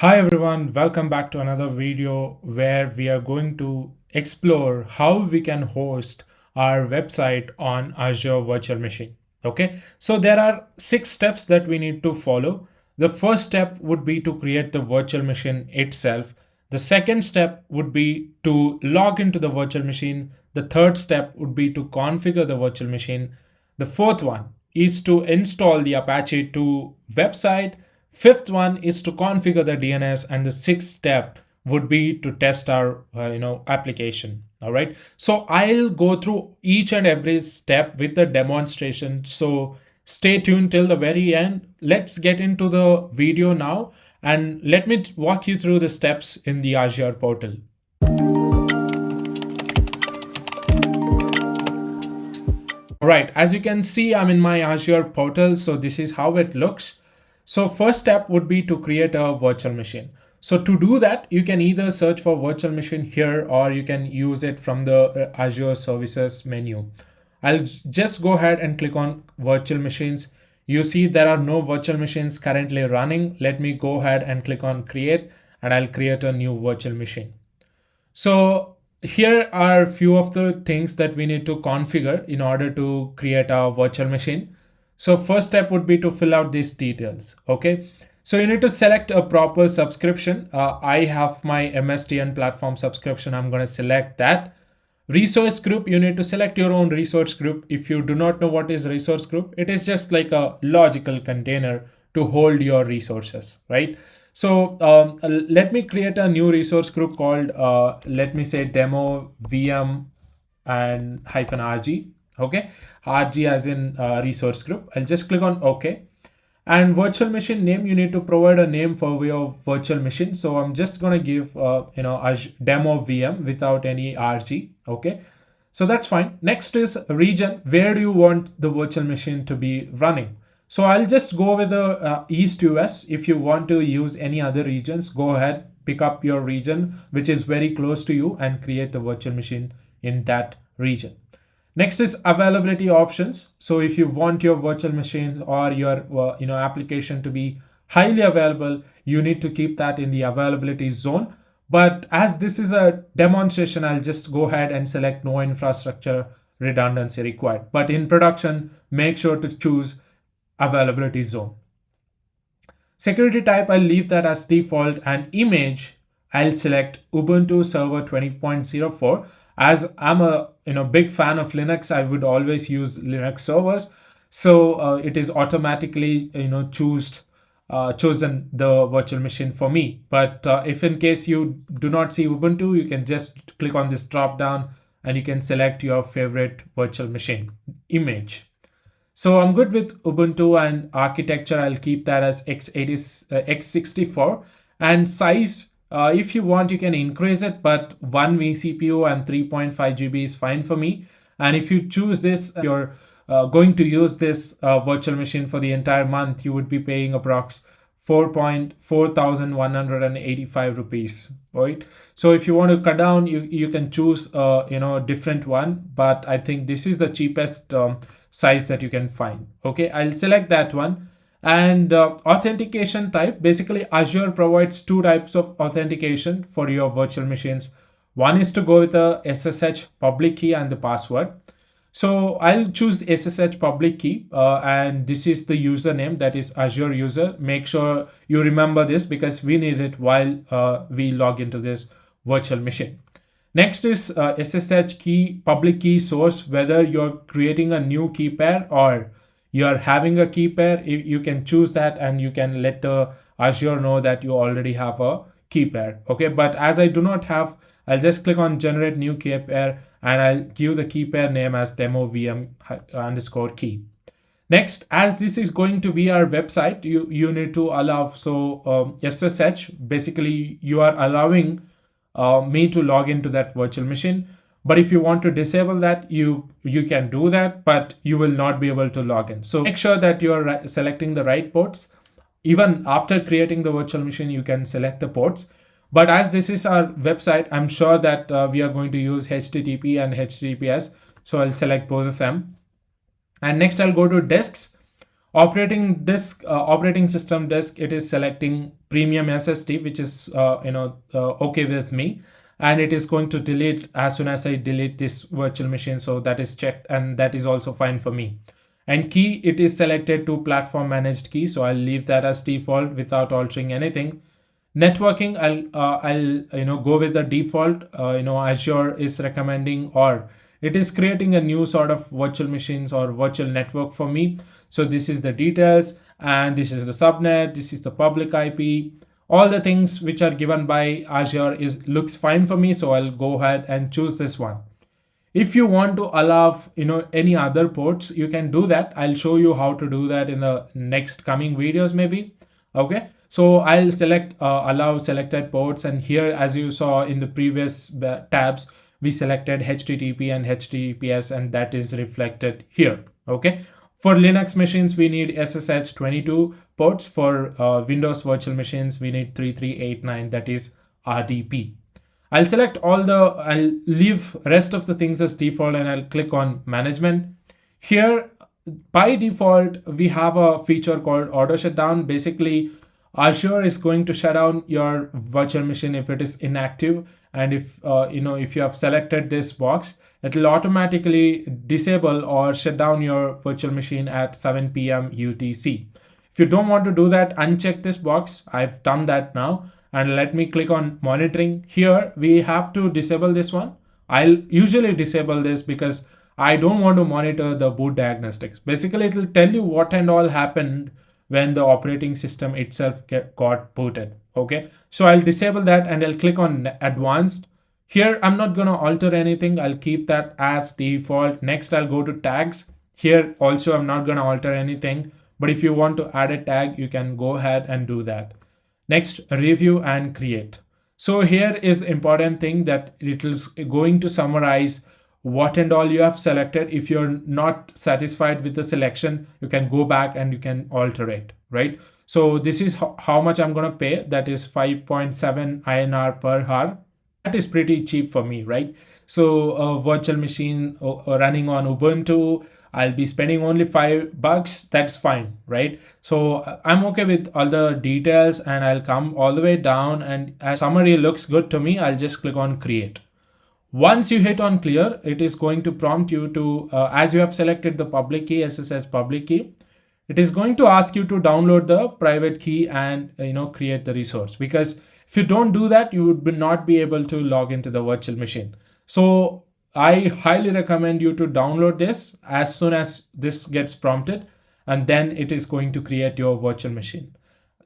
Hi everyone, welcome back to another video where we are going to explore how we can host our website on Azure Virtual Machine. Okay, so there are 6 steps that we need to follow. The first step would be to create the virtual machine itself. The second step would be to log into the virtual machine. The third step would be to configure the virtual machine. The fourth one is to install the Apache 2 website. Fifth one is to configure the DNS, and the sixth step would be to test our application. All right. So I'll go through each and every step with the demonstration. So stay tuned till the very end. Let's get into the video now, and let me walk you through the steps in the Azure portal. All right, as you can see, I'm in my Azure portal. So this is how it looks. So first step would be to create a virtual machine. So to do that, you can either search for virtual machine here, or you can use it from the Azure services menu. I'll just go ahead and click on virtual machines. You see there are no virtual machines currently running. Let me go ahead and click on create, and I'll create a new virtual machine. So here are a few of the things that we need to configure in order to create a virtual machine. So first step would be to fill out these details. Okay. So you need to select a proper subscription. I have my MSDN platform subscription. I'm going to select that. Resource group, you need to select your own resource group. If you do not know what is resource group, it is just like a logical container to hold your resources, right? So let me create a new resource group called, let me say demo VM and -rg. Okay, RG as in resource group. I'll just click on OK. And virtual machine name, you need to provide a name for your virtual machine. So I'm just going to give demo VM without any RG. Okay, so that's fine. Next is region. Where do you want the virtual machine to be running? So I'll just go with the East US. If you want to use any other regions, go ahead, pick up your region which is very close to you and create the virtual machine in that region. Next is availability options. So if you want your virtual machines or your application to be highly available, you need to keep that in the availability zone. But as this is a demonstration, I'll just go ahead and select no infrastructure redundancy required. But in production, make sure to choose availability zone. Security type, I'll leave that as default, and image, I'll select Ubuntu Server 20.04. As I'm a big fan of Linux, I would always use Linux servers. So it is automatically chosen the virtual machine for me. But if in case you do not see Ubuntu, you can just click on this drop down and you can select your favorite virtual machine image. So I'm good with Ubuntu, and architecture, I'll keep that as x64, and size. If you want, you can increase it, but 1 vCPU and 3.5 GB is fine for me. And if you choose this, you're going to use this virtual machine for the entire month, you would be paying approx 4,185 rupees, right? So if you want to cut down, you can choose a different one, but I think this is the cheapest size that you can find. Okay, I'll select that one. And authentication type, basically Azure provides 2 types of authentication for your virtual machines. One is to go with the SSH public key and the password. So I'll choose SSH public key, and this is the username, that is Azure user. Make sure you remember this because we need it while we log into this virtual machine. Next is SSH key public key source, whether you're creating a new key pair or you're having a key pair, you can choose that, and you can let the Azure know that you already have a key pair. Okay, but as I do not have, I'll just click on generate new key pair, and I'll give the key pair name as demo VM _ key. Next, as this is going to be our website, you need to allow, so SSH, basically you are allowing me to log into that virtual machine. But if you want to disable that, you can do that, but you will not be able to log in. So make sure that you're selecting the right ports. Even after creating the virtual machine, you can select the ports. But as this is our website, I'm sure that we are going to use HTTP and HTTPS. So I'll select both of them. And next I'll go to disks. Operating system disk, it is selecting premium SSD, which is okay with me, and it is going to delete as soon as I delete this virtual machine. So that is checked, and that is also fine for me. And key, it is selected to platform managed key, so I'll leave that as default without altering anything. Networking, I'll go with the default. Azure is recommending, or it is creating a new sort of virtual machines or virtual network for me. So this is the details, and this is the subnet, this is the public IP. All the things which are given by Azure looks fine for me, so I'll go ahead and choose this one. If you want to allow any other ports, you can do that. I'll show you how to do that in the next coming videos maybe. Okay, so I'll select allow selected ports, and here, as you saw in the previous tabs, we selected HTTP and HTTPS, and that is reflected here. Okay, for Linux machines we need SSH 22 ports. For Windows virtual machines we need 3389, that is RDP. I'll select I'll leave rest of the things as default, and I'll click on management. Here, by default, we have a feature called auto shutdown. Basically, Azure is going to shut down your virtual machine if it is inactive. And if you have selected this box, it will automatically disable or shut down your virtual machine at 7 p.m. UTC. If you don't want to do that, uncheck this box. I've done that now. And let me click on monitoring. Here we have to disable this one. I'll usually disable this because I don't want to monitor the boot diagnostics. Basically, it will tell you what and all happened when the operating system itself got booted. Okay, so I'll disable that, and I'll click on advanced. Here I'm not going to alter anything. I'll keep that as default. Next, I'll go to tags. Here also I'm not going to alter anything, but if you want to add a tag, you can go ahead and do that. Next, review and create. So here is the important thing, that it is going to summarize what and all you have selected. If you're not satisfied with the selection, you can go back and you can alter it, right? So this is how much I'm going to pay. That is 5.7 INR per hour. That is pretty cheap for me, right? So a virtual machine running on Ubuntu, I'll be spending only $5. That's fine, right? So I'm okay with all the details, and I'll come all the way down, and as summary looks good to me, I'll just click on create. Once you hit on clear, it is going to prompt you to, as you have selected the public key, SSH public key, it is going to ask you to download the private key and create the resource, because if you don't do that, you would not be able to log into the virtual machine. So I highly recommend you to download this as soon as this gets prompted, and then it is going to create your virtual machine.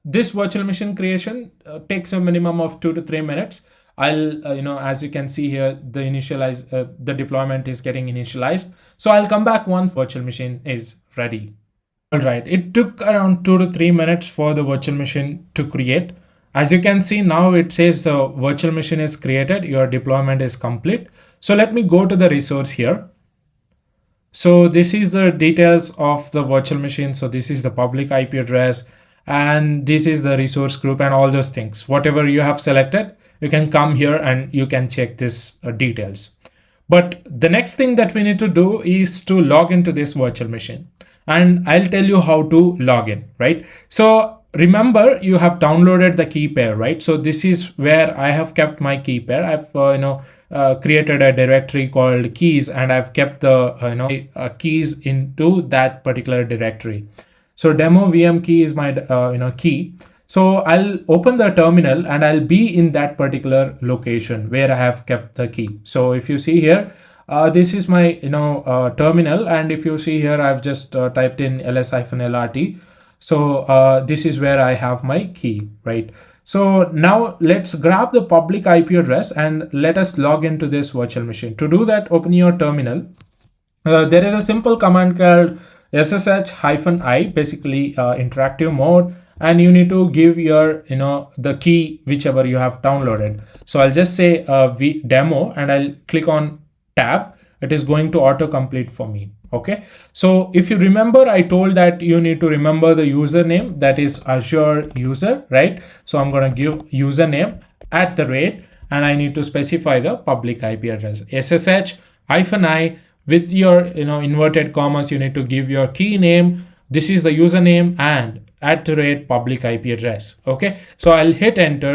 This virtual machine creation takes a minimum of 2 to 3 minutes. I'll, as you can see here, the deployment is getting initialized. So I'll come back once virtual machine is ready. All right, it took around 2 to 3 minutes for the virtual machine to create. As you can see now, it says the virtual machine is created, your deployment is complete. So let me go to the resource here. So this is the details of the virtual machine. So this is the public IP address, and this is the resource group and all those things. Whatever you have selected, you can come here and you can check this details. But the next thing that we need to do is to log into this virtual machine, and I'll tell you how to log in, right? So remember, you have downloaded the key pair, right? So this is where I have kept my key pair. I've created a directory called keys, and I've kept the keys into that particular directory. So demo VM key is my key. So I'll open the terminal, and I'll be in that particular location where I have kept the key. So if you see here, this is my terminal, and if you see here, I've just typed in ls-lrt. So this is where I have my key, right? So now let's grab the public IP address and let us log into this virtual machine. To do that, open your terminal. There is a simple command called ssh-i, basically interactive mode, and you need to give your the key whichever you have downloaded. So I'll just say demo, and I'll click on tab. It is going to autocomplete for me. Okay, so if you remember, I told that you need to remember the username, that is Azure user, right? So I'm going to give username @ and I need to specify the public IP address, ssh-i, with your inverted commas. You need to give your key name, this is the username and @public IP address. Okay, so I'll hit enter.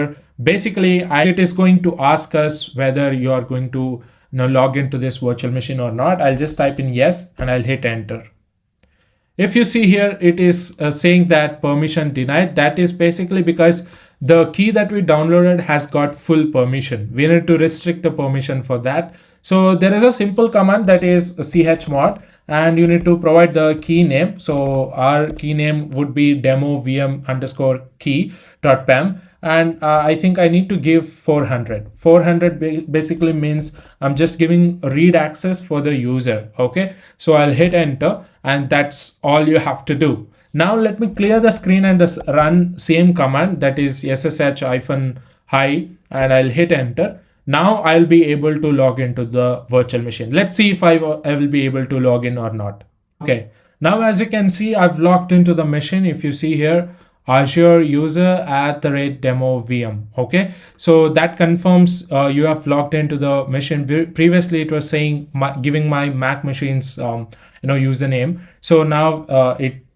Basically, it is going to ask us whether you are going to log into this virtual machine or not. I'll just type in yes and I'll hit enter. If you see here, it is saying that permission denied. That is basically because the key that we downloaded has got full permission. We need to restrict the permission for that. So there is a simple command that is chmod, and you need to provide the key name. So our key name would be demo vm underscore key.pem. And I think I need to give 400. 400 basically means I'm just giving read access for the user. Okay, so I'll hit enter, and that's all you have to do. Now let me clear the screen and just run same command, that is ssh-hi, and I'll hit enter. Now I'll be able to log into the virtual machine. Let's see if I will be able to log in or not. Okay, now as you can see, I've logged into the machine. If you see here, Azure user @demo VM. Okay, so that confirms you have logged into the machine. Previously it was saying giving my Mac machine's username. So now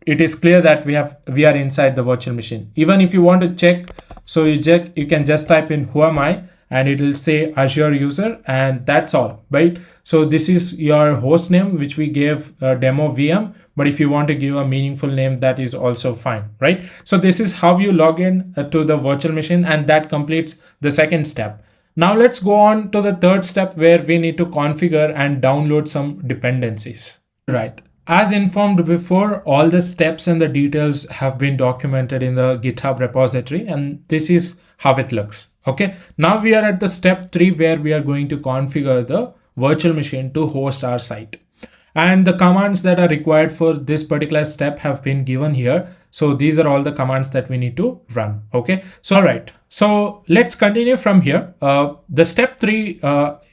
it is clear that we are inside the virtual machine. Even if you want to check, so you can just type in who am I, and it will say Azure user, and that's all, right? So this is your host name, which we gave demo VM, but if you want to give a meaningful name, that is also fine, right? So this is how you log in to the virtual machine, and that completes the second step. Now let's go on to the third step, where we need to configure and download some dependencies, right? As informed before, all the steps and the details have been documented in the GitHub repository, and this is how it looks. Okay, now we are at the step 3, where we are going to configure the virtual machine to host our site. And the commands that are required for this particular step have been given here. So these are all the commands that we need to run. Okay, so all right, so let's continue from here. The step 3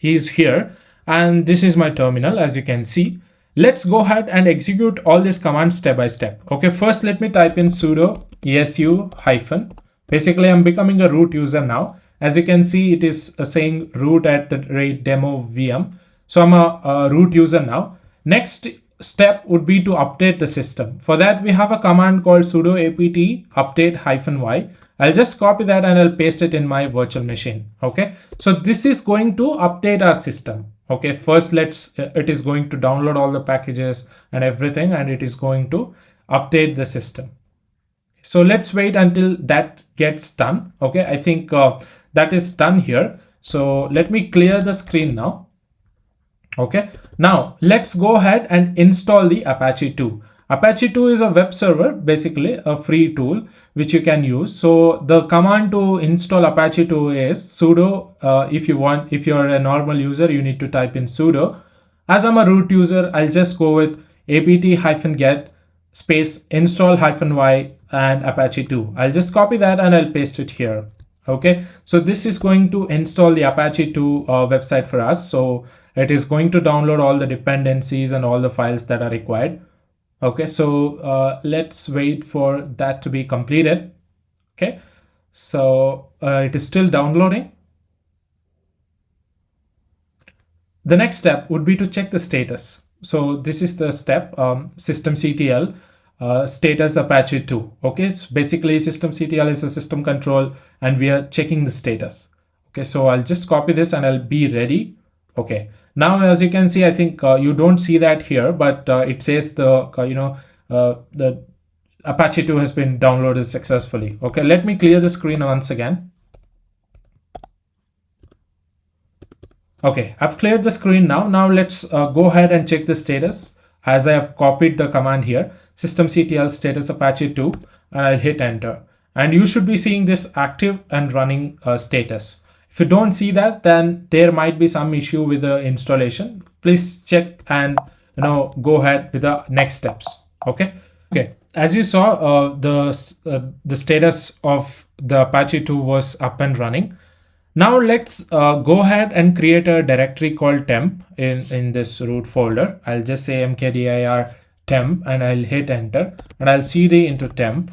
is here, and this is my terminal, as you can see. Let's go ahead and execute all these commands step by step. Okay, first let me type in sudo su-. Basically, I'm becoming a root user now. As you can see, it is saying root @demo VM. So I'm a root user now. Next step would be to update the system. For that, we have a command called sudo apt update-y. I'll just copy that and I'll paste it in my virtual machine. Okay, so this is going to update our system. Okay, first it is going to download all the packages and everything, and it is going to update the system. So let's wait until that gets done. Okay, I think that is done here. So let me clear the screen now. Okay, now let's go ahead and install the Apache 2. Apache 2 is a web server, basically a free tool which you can use. So the command to install Apache 2 is sudo. If you're a normal user, you need to type in sudo. As I'm a root user, I'll just go with apt-get space install-y and Apache 2. I'll just copy that and I'll paste it here. Okay, so this is going to install the Apache 2 website for us. So it is going to download all the dependencies and all the files that are required. Okay, so let's wait for that to be completed. Okay, so it is still downloading. The next step would be to check the status. So this is the step, systemctl status Apache 2. Okay, so basically systemctl is a system control, and we are checking the status. Okay, so I'll just copy this and I'll be ready. Okay, now as you can see, I think you don't see that here, but it says the Apache 2 has been downloaded successfully. Okay, let me clear the screen once again. Okay, I've cleared the screen now. Now let's go ahead and check the status. As I have copied the command here, systemctl status Apache 2, and I'll hit enter. And you should be seeing this active and running status. If you don't see that, then there might be some issue with the installation. Please check and go ahead with the next steps. Okay. Okay. As you saw, the status of the Apache 2 was up and running. Now let's go ahead and create a directory called temp in this root folder. I'll just say mkdir temp and I'll hit enter, and I'll cd into temp.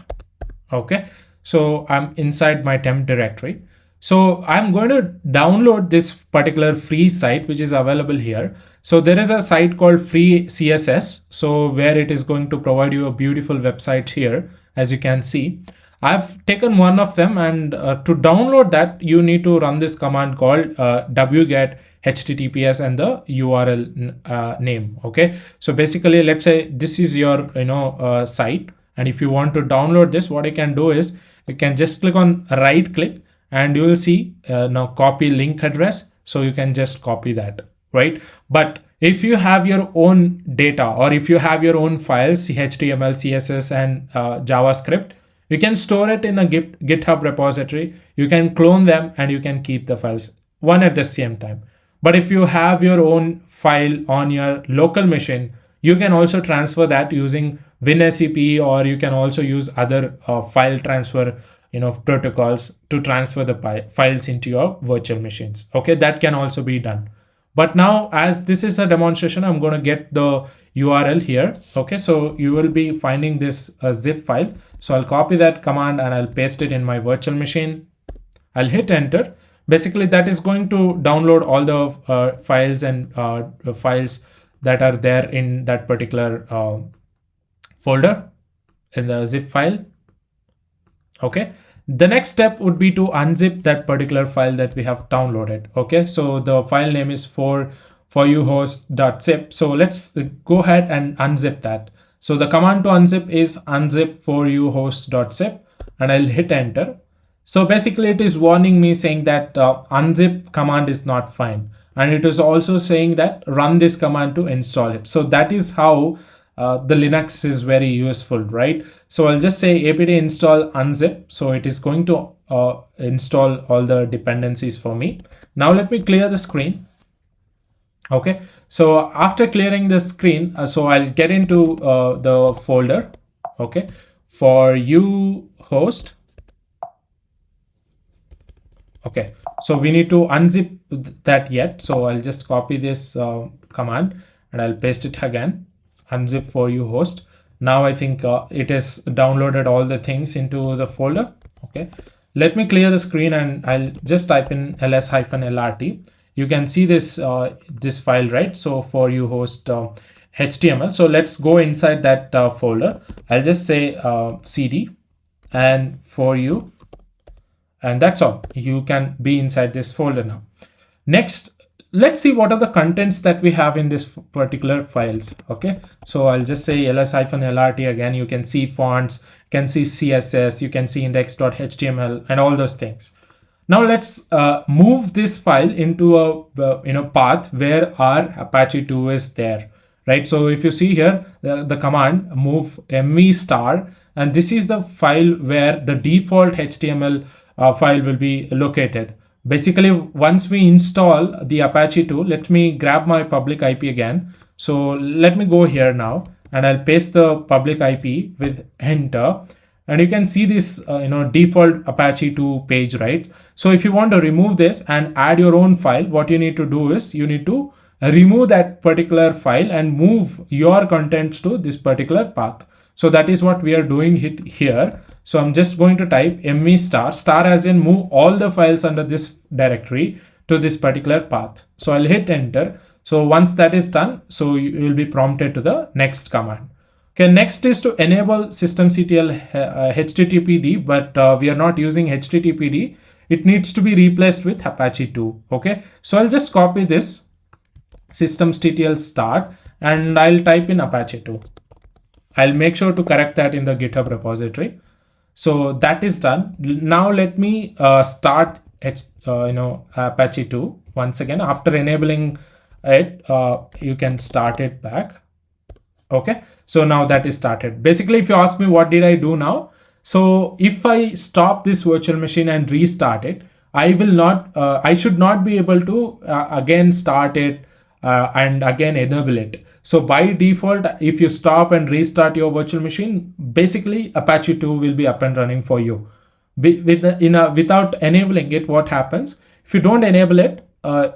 Okay. So I'm inside my temp directory. So I'm going to download this particular free site, which is available here. So there is a site called free CSS. So where it is going to provide you a beautiful website here, as you can see. I've taken one of them, and to download that, you need to run this command called wget https and the URL name. Okay. So basically, let's say this is your site, and if you want to download this, what you can do is you can just click on right click, and you will see now copy link address. So you can just copy that, right? But if you have your own data, or if you have your own files, HTML, CSS, and JavaScript, you can store it in a GitHub repository. You can clone them and you can keep the files one at the same time. But if you have your own file on your local machine, you can also transfer that using WinSCP, or you can also use other file transfer protocols to transfer the files into your virtual machines. Okay, that can also be done. But now, as this is a demonstration, I'm going to get the URL here. Okay, so you will be finding this zip file. So I'll copy that command and I'll paste it in my virtual machine. I'll hit enter. Basically, that is going to download all the files and files that are there in that particular folder in the zip file. Okay. The next step would be to unzip that particular file that we have downloaded. Okay, so the file name is for you host.zip. So let's go ahead and unzip that. So the command to unzip is unzip for you host.zip, and I'll hit enter. So basically it is warning me saying that unzip command is not fine. And it is also saying that run this command to install it. So that is how the Linux is very useful, right? So I'll just say apt install unzip. So it is going to install all the dependencies for me. Now let me clear the screen. Okay, so after clearing the screen, so I'll get into the folder. Okay, for you host. Okay, so we need to unzip that yet. So I'll just copy this command and I'll paste it again. Unzip for you host. Now I think it has downloaded all the things into the folder. Okay, let me clear the screen and I'll just type in ls-lrt. You can see this this file, right? So for you host HTML. So let's go inside that folder. I'll just say cd and for you, and that's all. You can be inside this folder now. Next, let's see what are the contents that we have in this particular files. Okay, so I'll just say ls-lrt again. You can see fonts, you can see CSS, you can see index.html and all those things. Now let's move this file into a path where our Apache 2 is there, right? So if you see here, the command move mv star, and this is the file where the default HTML file will be located. Basically, once we install the Apache 2, let me grab my public IP again. So let me go here now and I'll paste the public IP with enter. And you can see this default Apache 2 page, right? So if you want to remove this and add your own file, what you need to do is you need to remove that particular file and move your contents to this particular path. So that is what we are doing here. So I'm just going to type mv star as in move all the files under this directory to this particular path. So I'll hit enter. So once that is done, so you will be prompted to the next command. Okay, next is to enable systemctl HTTPD, but we are not using HTTPD. It needs to be replaced with Apache 2. Okay, so I'll just copy this systemctl start and I'll type in Apache 2. I'll make sure to correct that in the GitHub repository. So that is done. Now let me start Apache 2 once again. After enabling it, you can start it back. Okay, so now that is started. Basically, if you ask me what did I do now, so if I stop this virtual machine and restart it, I will not, I should not be able to again start it and again enable it. So by default, if you stop and restart your virtual machine, basically Apache 2 will be up and running for you. Without enabling it, what happens? If you don't enable it,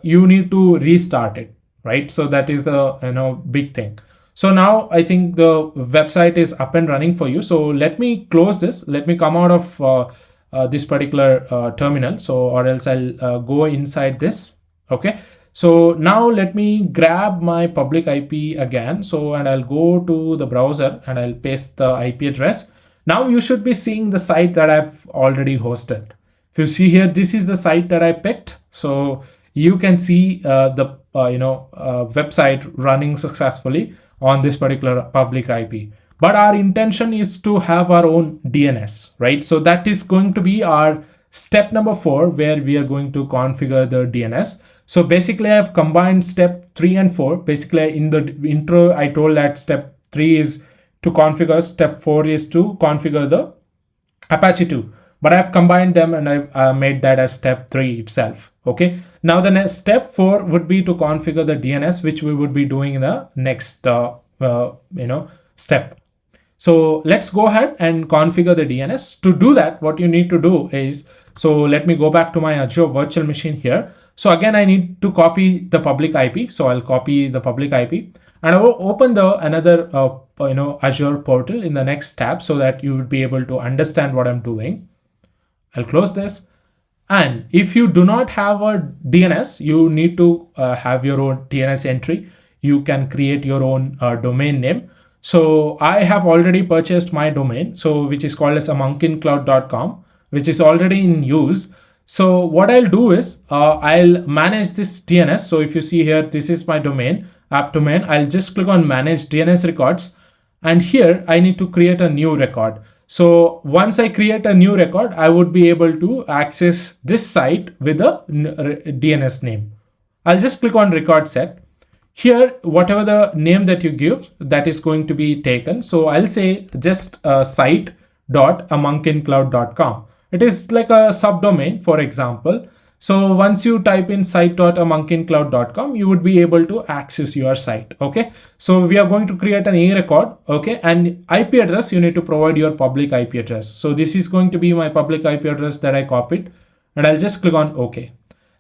you need to restart it, right? So that is the big thing. So now I think the website is up and running for you. So let me close this. Let me come out of this particular terminal. So, or else I'll go inside this. Okay. So now let me grab my public IP again. So, and I'll go to the browser and I'll paste the IP address. Now you should be seeing the site that I've already hosted. If you see here, this is the site that I picked. So you can see the website running successfully on this particular public IP. But our intention is to have our own DNS, right? So that is going to be our step number 4, where we are going to configure the DNS. So basically I've combined step 3 and 4. Basically in the intro, I told that step 3 is to configure, step 4 is to configure the Apache 2. But I've combined them and I've made that as step 3 itself. Okay. Now the next step 4 would be to configure the DNS, which we would be doing in the next step. So let's go ahead and configure the DNS. To do that, what you need to do is, so let me go back to my Azure virtual machine here. So again, I need to copy the public IP. So I'll copy the public IP and I will open the another Azure portal in the next tab so that you would be able to understand what I'm doing. I'll close this. And if you do not have a DNS, you need to have your own DNS entry. You can create your own domain name. So I have already purchased my domain, so which is called as amonkincloud.com, which is already in use. So what I'll do is I'll manage this DNS. So if you see here, this is my domain, app domain. I'll just click on manage DNS records. And here I need to create a new record. So once I create a new record, I would be able to access this site with a DNS name. I'll just click on record set. Here, whatever the name that you give, that is going to be taken. So I'll say just site.amonkincloud.com. It is like a subdomain, for example. So once you type in site.amonkincloud.com, you would be able to access your site. Okay. So we are going to create an A record. Okay. And IP address, you need to provide your public IP address. So this is going to be my public IP address that I copied, and I'll just click on OK.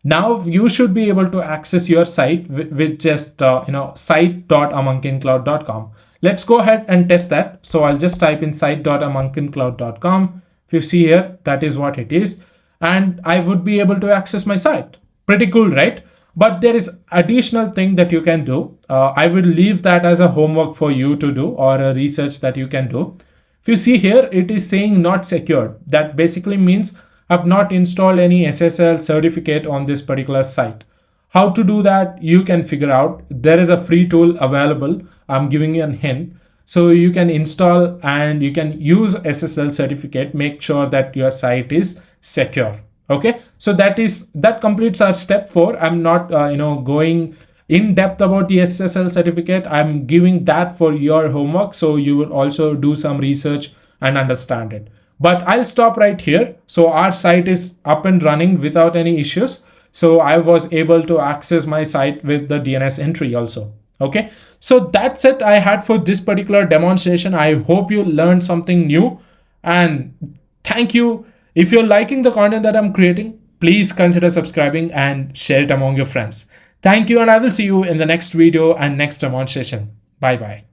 Now you should be able to access your site with just site.amonkincloud.com. Let's go ahead and test that. So I'll just type in site.amonkincloud.com. If you see here, that is what it is. And I would be able to access my site. Pretty cool, right? But there is additional thing that you can do. I will leave that as a homework for you to do, or a research that you can do. If you see here, it is saying not secured. That basically means I've not installed any SSL certificate on this particular site. How to do that, you can figure out. There is a free tool available. I'm giving you a hint. So you can install and you can use SSL certificate. Make sure that your site is secure. Okay. So that completes our step 4. I'm not, going in depth about the SSL certificate. I'm giving that for your homework. So you will also do some research and understand it. But I'll stop right here. So our site is up and running without any issues. So I was able to access my site with the DNS entry also. Okay. So that's it I had for this particular demonstration. I hope you learned something new, and thank you. If you're liking the content that I'm creating, please consider subscribing and share it among your friends. Thank you. And I will see you in the next video and next demonstration. Bye bye.